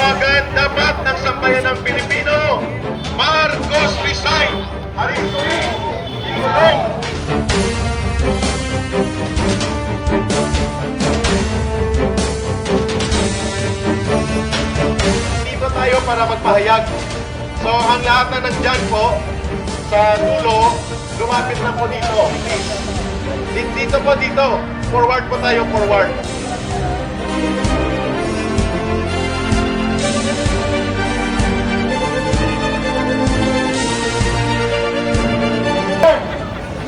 panawagan dapat ng sambayan ng Pilipino. Marcos resign! Arintuin! Ikulong! Dito tayo para magpahayag. So, ang lahat na nandyan po sa dulo, lumapit na po dito. Dito po, dito. Forward po tayo, forward.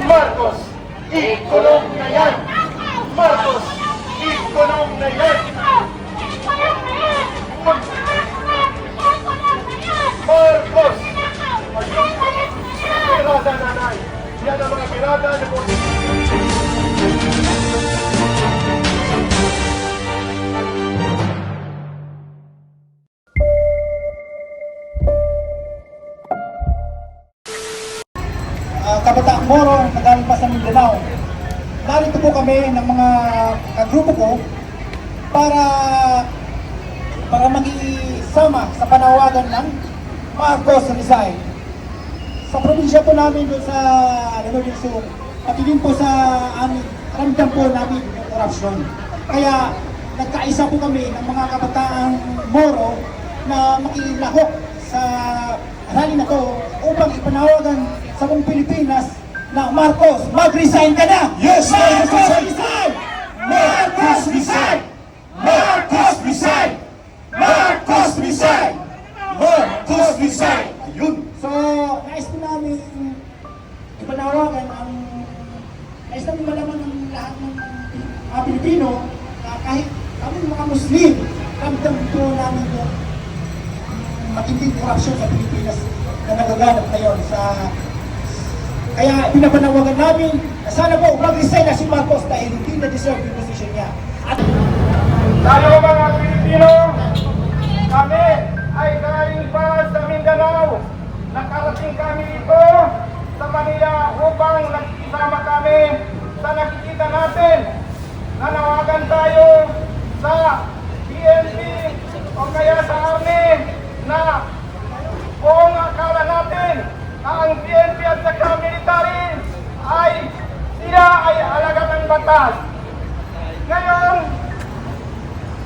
Marcos, ikulong na yan! Marcos, ikulong na yan! Marcos! Pirada nanay! Yan ang mga pirada na po. Kabataang Moro na galing pa sa Mindanao. Narito po kami ng mga kagrupo ko para makisama sa panawagan ng Marcos resign. Sa probinsya po namin doon sa Nueva Ecija, pati din po sa ramdam po namin yung korupsyon. Kaya nagkaisa po kami ng mga kabataang Moro na makilahok sa rally na to upang ipanawagan sa buong Pilipinas na Marcos, mag-resign ka na! Yes, Marcos, resign! Marcos resign! Marcos resign! Marcos resign! Marcos resign! Ayun! So, nais po namin ipanawagan nais namin malaman ng lahat ng mga Pilipino na kahit kami mga Muslim, ramdam po namin yung matinding korupsyon sa Pilipinas na nagaganap ngayon kaya pinapanawagan namin na sana po mag-resign na si Marcos dahil hindi na deserve yung position niya. At Tayo mga Pilipino, kami ay galing pa sa Mindanao. Nakarating kami dito sa Manila upang nakikisama kami sa nakikita natin. Nanawagan tayo sa PNP o kaya sa Army na kung akala natin na ang PNP at saka military ay sila ay alagad ng batas. Ngayon,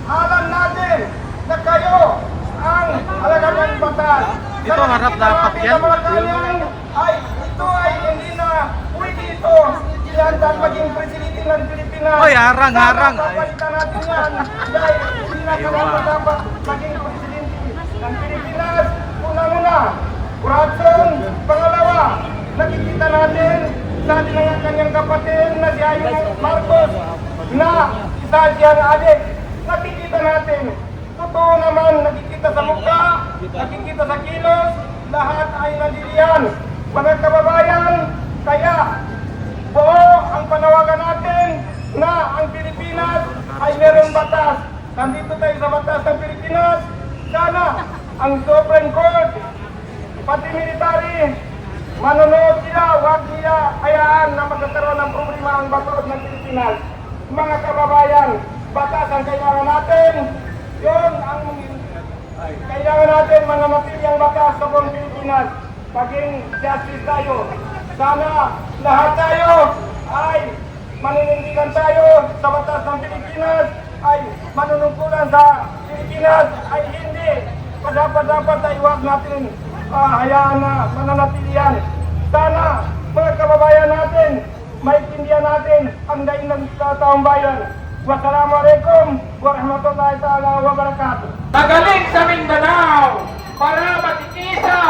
alam natin na kayo ang alagad ng batas. Dito harap dapat yan. Ay, ito ay hindi na pwede ito. Yan dahil maging presidente ng Pilipinas. Oy, harang. Kapalitan natin yan dahil hindi na dapat maging presidente ng Pilipinas. Una-una, corruption. Pangalawa, nakikita natin sa kanyang kapatid na si Ayong Marcos na isa siyang adik. Nakikita natin. Totoo naman, nakikita sa mukha, nakikita sa kilos, lahat ay nandilian. Mga kababayan, kaya buo ang panawagan natin na ang Pilipinas ay mayroong batas. Nandito tayo sa batas ng Pilipinas. Sana ang Supreme Court, pati military, manonood sila, huwag nila hayaan na magkakaroon ng problema ang batas ng Pilipinas. Mga kababayan, batas ang kailangan natin. Yun ang kailangan natin mananatili ang batas sa buong Pilipinas. Paging justice tayo. Sana lahat tayo ay maninindigan tayo sa batas ng Pilipinas, ay manunungkulan sa Pilipinas, ay hindi. Dapat ay huwag natin hayaan na mananatilian. Sana mga kababayan natin, maintindihan natin ang daing ng taong bayan. Wassalamualaikum warahmatullahi ta'ala wabarakatuh. Nagaling sa Mindanao para matikisa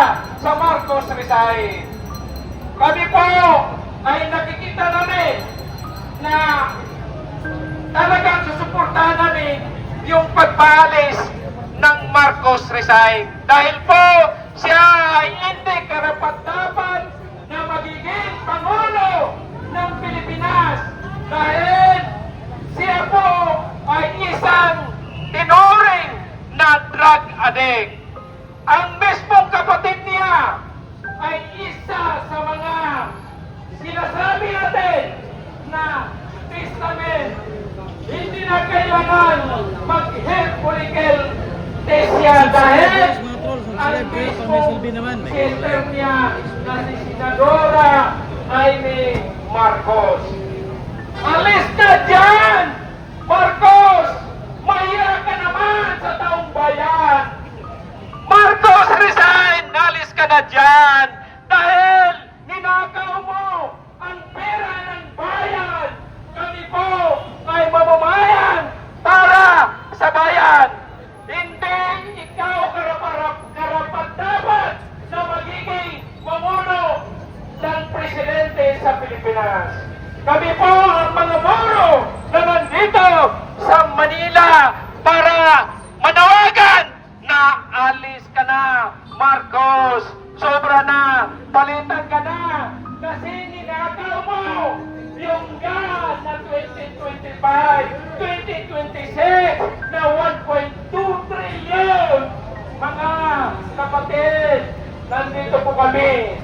sa Marcos resign. Kami po ay nakikita namin na talagang susuportahan namin yung pagpaalis ng Marcos resign. Dahil po siya ay hindi karapat-dapat na magiging Pangulo ng Pilipinas. Dahil siya po ay isang tinuring na drug addict. Ang mismong kapatid niya ay isa sa mga sinasabi natin na testament. Hindi na kailangan mag-head political amnesia dahil ang mismong sister niya na si Senadora Amy Marcos. Alis ka dyan! Marcos! Mahiya ka naman sa taong bayan! Marcos, resign! Alis ka na dyan! Dahil ninakaw mo ang pera ng bayan! Kami po ay mamamayan para sa bayan! Hindi ikaw karapat-dapat na magiging mamuno ng presidente sa Pilipinas. Kami po ang mga Moro na nandito sa Manila para manawagan na alis ka na, Marcos. Sobra na, palitan ka na kasi ninakaw mo yung gas na 2025, 2026 na 1.2 trillion. Mga kapatid, nandito po kami.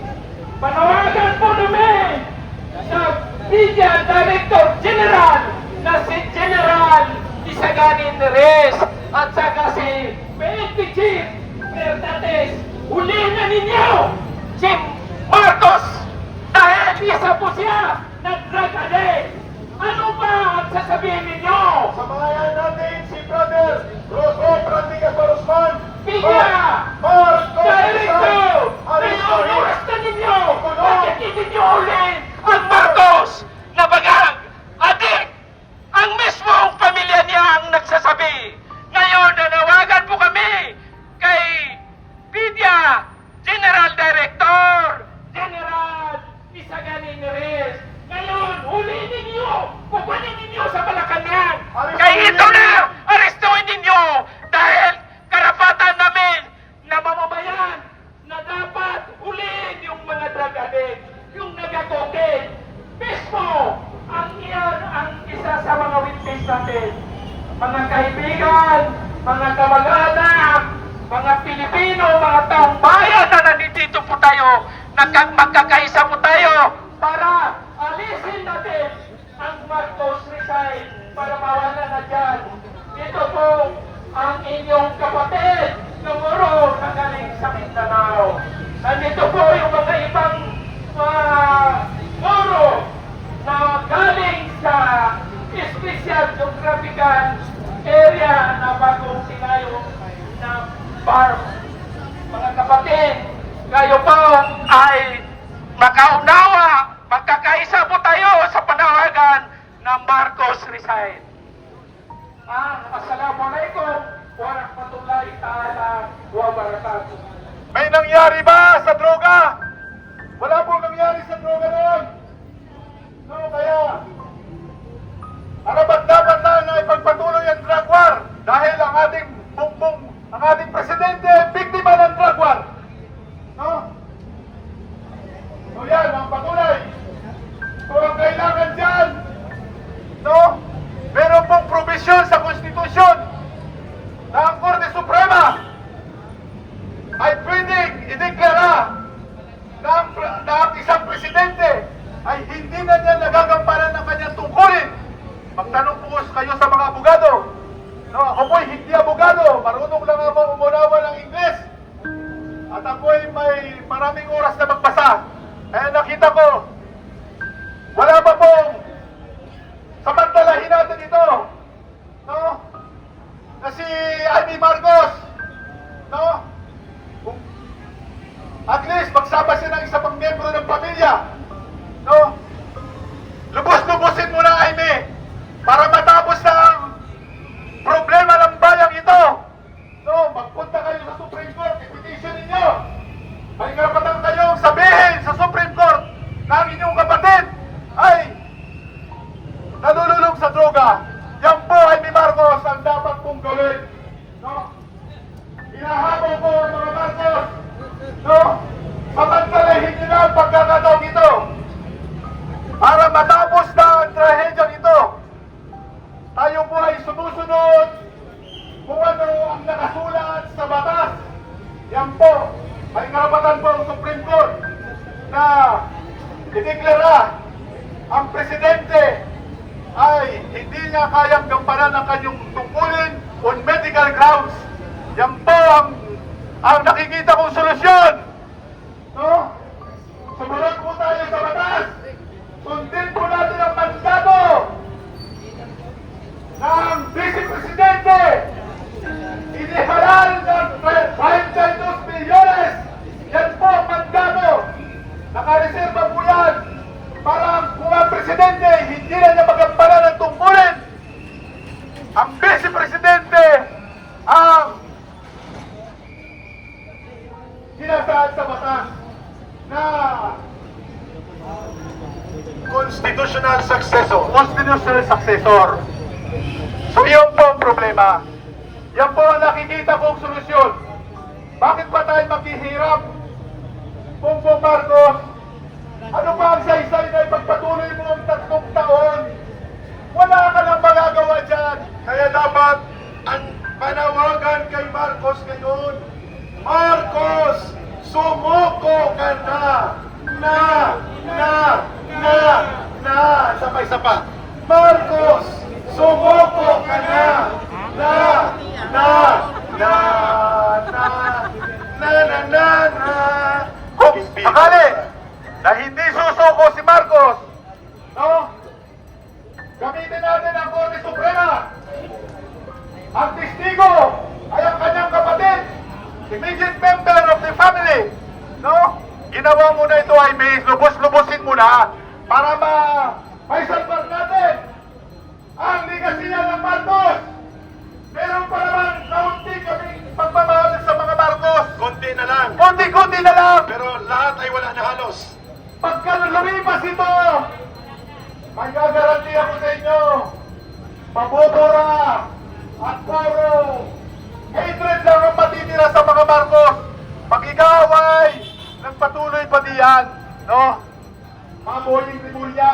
Panawagan po namin sa Media Director General na si General Isaganin Reyes at saka si PNP Chief Mercedes. Huli na ninyo si Marcos dahil isa po siya na drug addict. Ano ba ang sasabihin ninyo? Samayan natin si Brother Rosso Brandigas Barosman. Bigla! Marcos Director! Resign! Inuuras na ninyo! Bakit hindi nyo ulit ang Marcos na bagang adik? Ang mismong pamilya niya ang nagsasabi. Ngayon, nanawagan po kami kay Media General Director General Isaganin Reyes. Ngayon, huli ninyo! Kukunin ninyo sa Malacanang! Kaya ito na! Arestuin ninyo! Dahil karapatan namin na mamamayan na dapat huliin yung mga drug addict, yung nagakokin. Mismo, ang iyan ang isa sa mga witness natin. Mga kaibigan, mga kamag-anak, mga Pilipino, mga taong bayan na nandito po tayo, magkakaisa po tayo para alisin natin ang Marcos resign para mawala na dyan. Ito po ang inyong kapatid na Moro na galing sa Mindanao. Nandito po yung mga ibang Moro na galing sa Special Geographical Area na bagong tinayo na farm. Mga kapatid, kayo po ay makaunawa, magkakaisa po tayo sa panawagan ng Marcos resign. Assalamualaikum warahmatullahi ta'ala wabarakatuh. May nangyari ba sa droga? Wala pong nangyari sa droga noon. No, kaya dapat na ipagpatuloy ang drug war dahil ang ating presidente biktima ng drug war. No? So yan, ang patunay. So ang kailangan dyan, no? Meron pong provision sa konstitusyon na ang Korte Suprema ay pwedeng ideklara na ang isang presidente ay hindi na niya nagagampanan ng kanyang tungkulin. Magtanong po kayo sa mga abogado. No, ako po'y hindi abogado, marunong lang ako umunawa ng Ingles. At ako'y may maraming oras na magbasa. Kaya nakita ko, wala pa pong samantalahin natin ito. No? Na si Amy Marcos, no? At least magsama siya ng isa pang miyembro ng pamilya. No? Lubos-lubusin mo na, Amy, para matapos ang problema ng bayang ito. No? Magpunta kayo sa Supreme Court, i-petition ninyo. May karapatan kayong sabihin sa Supreme Court na ang inyong kapatid ay nalululog sa droga. Yan po, Amy Marcos, ang dapat pong gawin. No? Hinahabol ko ang mga Marcos. No? Samantalahin nyo na ang pagkakataong ito para matapos na ang trahedyang ito. Tayo po ay sumusunod kung ano ang nakasulat sa batas. Yan po, may karapatan po ang Supreme Court na ideklara ang presidente ay hindi niya kayang gampanan ang kanyang tungkulin on medical grounds. Yan ang nakikita kong solusyon. No? Sumunod po tayo sa batas. Sundin po natin ang mandato ng Vice Presidente. Inihalal ng 32 milyones. Yan po ang mandato. Nakareserva po yan para kung ang Presidente hindi na niya magampanan ng tungkulin. Ang Vice Presidente ang sinasaad sa batas na Constitutional successor. constitutional successor. So yun po ang problema. Yan po ang nakikita kong solusyon. Bakit ba tayo maghihirap? Bongbong Marcos, ano ba ang saysay na ipagpatuloy mo ang 3 taon? Wala ka nang magagawa dyan. Kaya dapat ang panawagan kay Marcos ngayon, Marcos, sumuko ka na! Sabay-sapa. Marcos, sumuko ka na! Kung sakali na hindi susuko si Marcos, no? Gamitin natin ang Korte Suprema. Ang testigo ay ang kanyang kapatid, immediate member of the family, no? Ginawa mo na ito ay may lubos-lubosin mo na para may salbar natin ang ligasiya ng Marcos. Meron pa naman kaunti kaming pagmamahal sa mga Marcos. Konti na lang. Konti-konti na lang. Pero lahat ay wala na halos. Pagka lumipas ito, may gagaranti ako sa inyo, pabobora at puro hatred lang ang matitira sa mga Marcos. Pag-igaway ng patuloy pa diyan, no? Mga boying tribulya,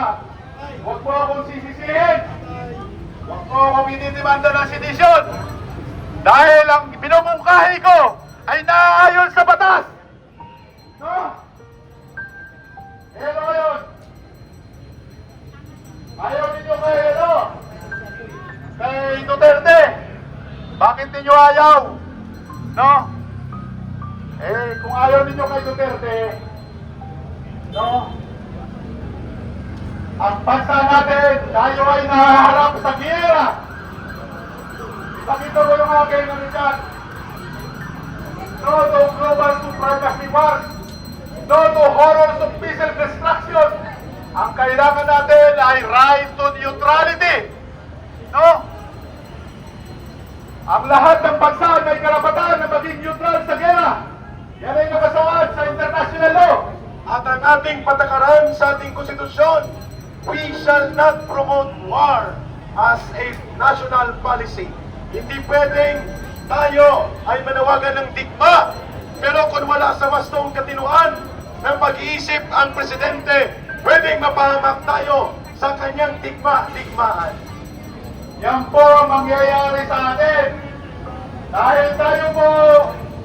huwag mo akong sisisihin. Huwag mo akong inidemanda ng sedisyon. Dahil ang binumungkahi ko ay naaayon sa batas. No? Ano ngayon? Ayaw ninyo kay kay Duterte. Bakit ninyo ayaw? No? Kung ayaw ninyo kay Duterte, no? Ang bansa natin, tayo ay nahaharap sa giyera. Pakita ko yung aking nanitan. No to global supremacy wars. No to horrors of peaceful destruction. Ang kailangan natin ay right to neutrality. No? Ang lahat ng bansa may karapatan na maging neutral sa gera. Yan ay nakasaad sa international law. At ang ating patakaran sa ating konstitusyon, we shall not promote war as a national policy. Hindi pwedeng tayo ay manawagan ng digma, pero kung wala sa wastong katinuan ng pag-iisip ang presidente, pwedeng mapahamak tayo sa kanyang digmaan. Yan po ang mangyayari sa atin. Dahil tayo po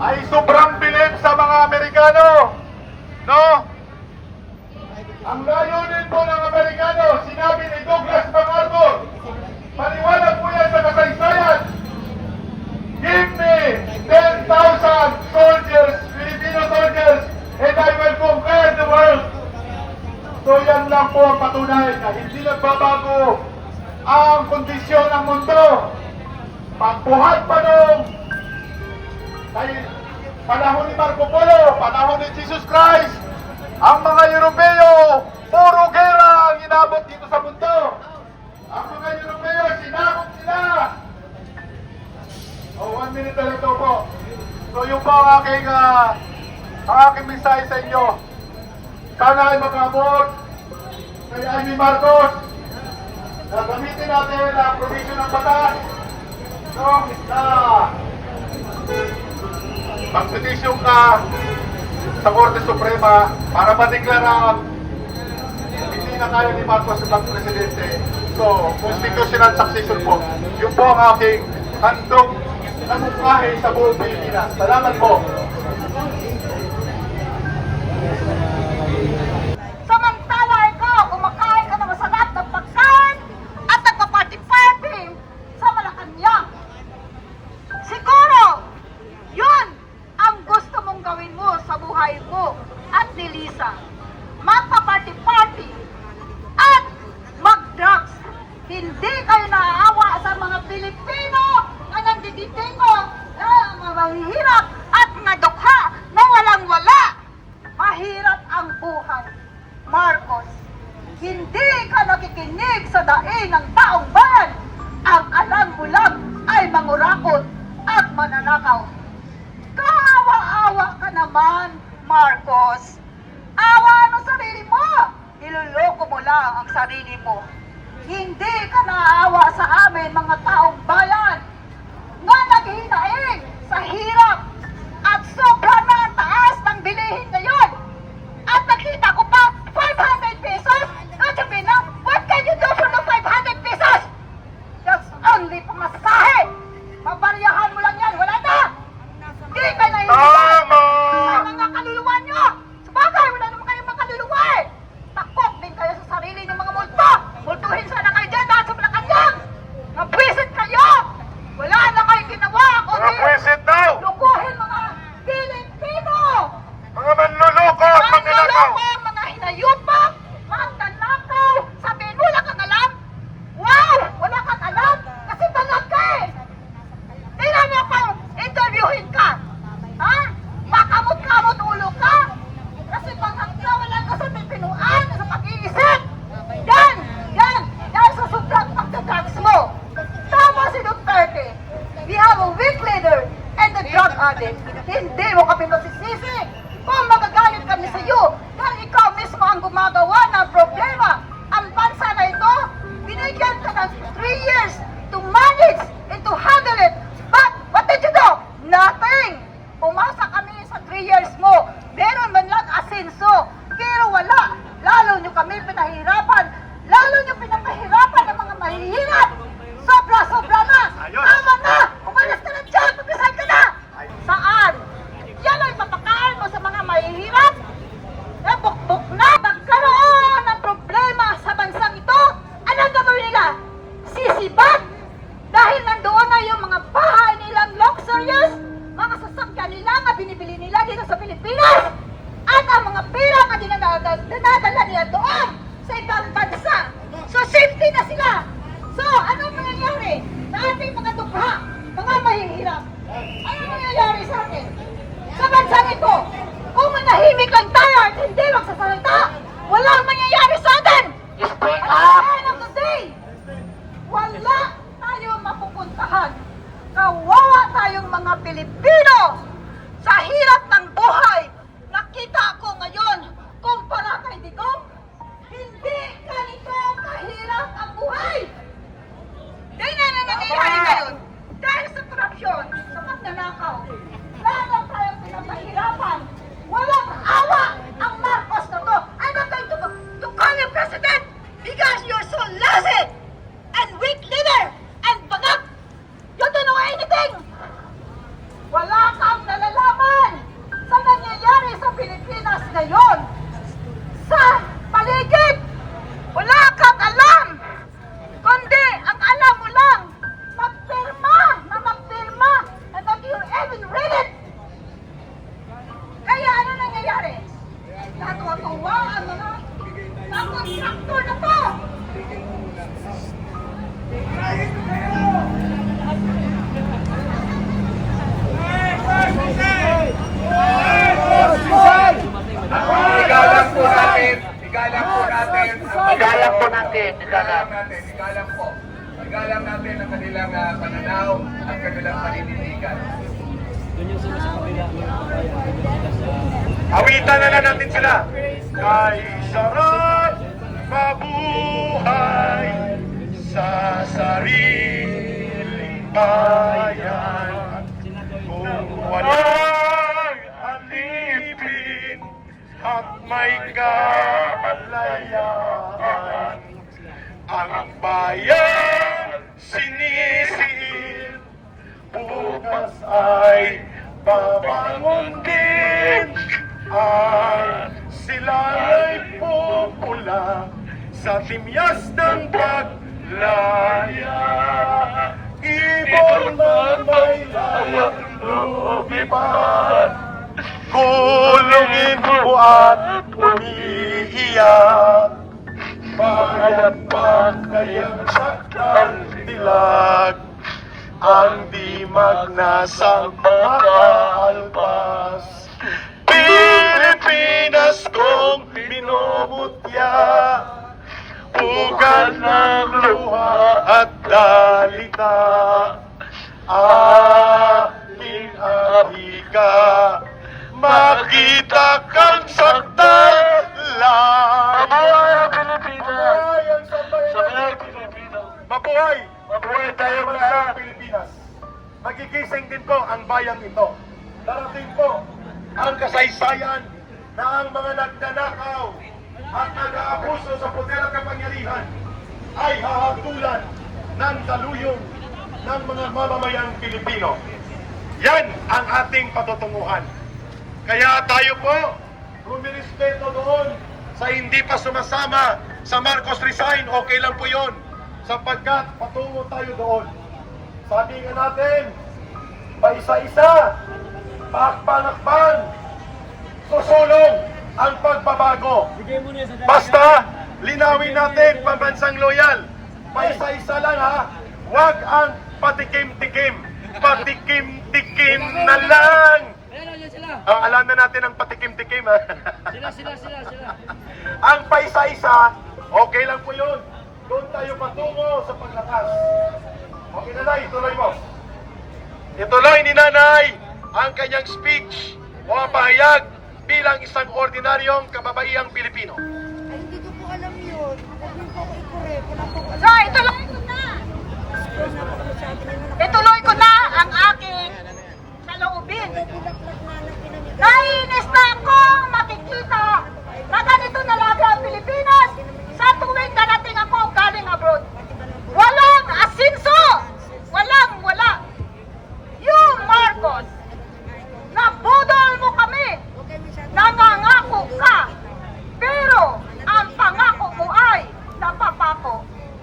ay sobrang bilib sa mga Amerikano. No? Ang layunin po ng Amerikano, sinabi ni Douglas MacArthur, paliwanag po yan sa kasaysayan. Give me 10,000 soldiers, Filipino soldiers, and I will conquer the world. So yan lang po ang patunay na hindi nagbabago ang kondisyon ng mundo. Pagbuhat pa nung panahon ni Marco Polo, panahon ni Jesus Christ, ang mga Europeo, puro gera ang inabot dito sa mundo. Ang mga Europeo, sinakop sila. 1 minute na lang po. So yung po ang aking mensahe sa inyo. Sana ay mag-abot kay Amy Marcos na gamitin natin ang provision ng batas. No, na magpetisyon ka sa Korte Suprema para madeklara hindi na kaya ni Marcos sa Presidente. So, constitutional succession po. Yun po ang aking handog na mungkahi sa buong Pilipinas. Salamat po. Samantala ikaw, kumakain ka ng masarap ng pagkain at nagpa-party-party sa Malacanang. Siguro, yun ang gusto mahihirap at mga dukha na walang-wala. Mahirap ang buhay. Marcos, hindi ka nakikinig sa daing ng taong bayan. Ang alam mo lang ay mangurakot at mananakaw. Kaawa-awa ka naman, Marcos. Awa ano sarili mo? Niloloko mo lang ang sarili mo. Hindi ka naawa sa amin, mga taong bayan, nga naghihinaing sa hirap at sobra na ang taas ng bilihin ngayon. At nakita ko pa, 500 pesos? Don't you mean now? What can you do for the 500 pesos? That's only pamasahe. Mabaryahan mo lang yan, wala na. Hindi ka nahihirapan sa mga kaluluwa nyo. Sabagay, wala naman kayong mga kaluluwa eh. Takot din kayo sa sarili ng mga multo. Multuhin sana kayo dyan dahil sa Malacanang. Mabwisit kayo. Wala na kayong ginawa. Mga pwisit daw! Lukuhin mga Pilipino. Mga manluloko at manlalakaw! Mga hinayupak, mga tanakaw. Sabihin mo, wala kang alam? Wow! Wala kang alam? Kasi talag ka eh. Tingnan mo kung interviewin ka. Ha? Makamot-kamot ulo ka. Kasi pangkat ka, wala ka sa pinuan, sa pag-iisip. Yan sa sobrang pagkagags mo. Tama si Duterte. We have a weak leader and a drug addict. Hindi mo kami masisisi kung magagalit kami sa iyo dahil ikaw mismo ang gumagawa ng problema. Ang bansa na ito, binigyan ka ng 3 years to manage and to handle it. But what did you do? Nothing. Pumasa kami sa 3 years mo. Meron man lang asenso. Pero wala. Lalo nyo kami pinahirapan. Lalo nyo pinapahirapan ng mga mahihirap. Sobra-sobra na. Ayos. Tama na. Umalis ka na dyan. Mag-resign ka na. Saan? Yan ang papakaan mo sa mga mahihirap? Bukbuk na. Nagkaroon ng problema sa bansang ito. Anong gagawin nila? Sisibat? Dahil nandoon na yung mga bahay nilang luxurious, mga sasakyan nila na binibili nila dito sa Pilipinas, at ang mga pera na dinadala nila doon sa ibang bansa. So safety na sila. So ano mangyayari sa ating mga dukha, mga mahihirap? Ano mangyayari sa atin? Sa bansang ito, kung manahimik lang tayo at hindi magsasalita, walang mangyayari sa atin. Speak up! At the end of the day, wala tayong mapupuntahan. Kawawa tayong mga Pilipino sa hirap ng buhay. Nakita ko ngayon, kumpara kay Digong, hindi ganito kahirap ang buhay. Ganyan na nangyayari ngayon. Dahil sa korupsyon, sa pagnanakaw, lalo tayong pinapahirapan. Walang awa ang Marcos na to. I'm not going to call you president because you're so lazy and weak leader and bangag. You don't know anything. Wala kang nalalaman sa nangyayari sa Pilipinas ngayon. Sa paligid, wala kang alam. Kundi, ang alam mo lang, magpirma and that you even read it. Kaya ano nangyayari? Natutuwa ang mga kontraktor na to. Igalang po natin. Igalang natin ang kanilang pananaw at kanilang panindigan. Awitan na lang natin sila. Kay sarap mabuhay sa sariling bayan. Kung walang alipin at may kalayaan, ang bayan sinisiil, bukas ay babangon din. Sila ay pupula sa timyas ng paglaya. Ibon na may layang lumipat, kulungin mo at umiiyak. Bayat pa kayang saktan dilag, ang di magnasang makaalpas. Pilipinas kong minumutya, ugat ng luha at dalita, aking abika, makita kang saktan lang. Mabuhay ang Pilipinas! Mabuhay ang Pilipinas! Mabuhay! Mabuhay tayo mga Pilipinas! Magigising din po ang bayang ito. Darating po ang kasaysayan na ang mga nagnanakaw at nag-aabuso sa poder at kapangyarihan ay hahatulan ng daluyong ng mga mamamayang Pilipino. Yan ang ating patutunguhan. Kaya tayo po, rumirespeto doon sa hindi pa sumasama sa Marcos Resign, okay lang po yun, sapagkat patungo tayo doon. Sabi nga natin, paisa-isa, pakpanakpan, susulong ang pagbabago. Basta, linawin natin, pambansang loyal, paisa-isa lang ha, huwag ang patikim-tikim, patikim-tikim na lang. Alam na natin ang patikim-tikim ha. Sila. Ang paisa-isa, okay lang po yun. Doon tayo patungo sa paglakas. Okay, Nanay, ituloy mo. Ituloy ni Nanay ang kanyang speech o pahayag bilang isang ordinaryong kababaihang Pilipino. Ay, hindi ko po alam yun. Huwag niyo po ako i-correct. Wala po ako So, ituloy ko na ang aking saloobin. pinaklat na ng pinamigay. Naiinis na akong makikita na ganito na lagi ang Pilipinas sa tuwing darating ako galing abroad. Walang asinso! Wala! Yung Marcos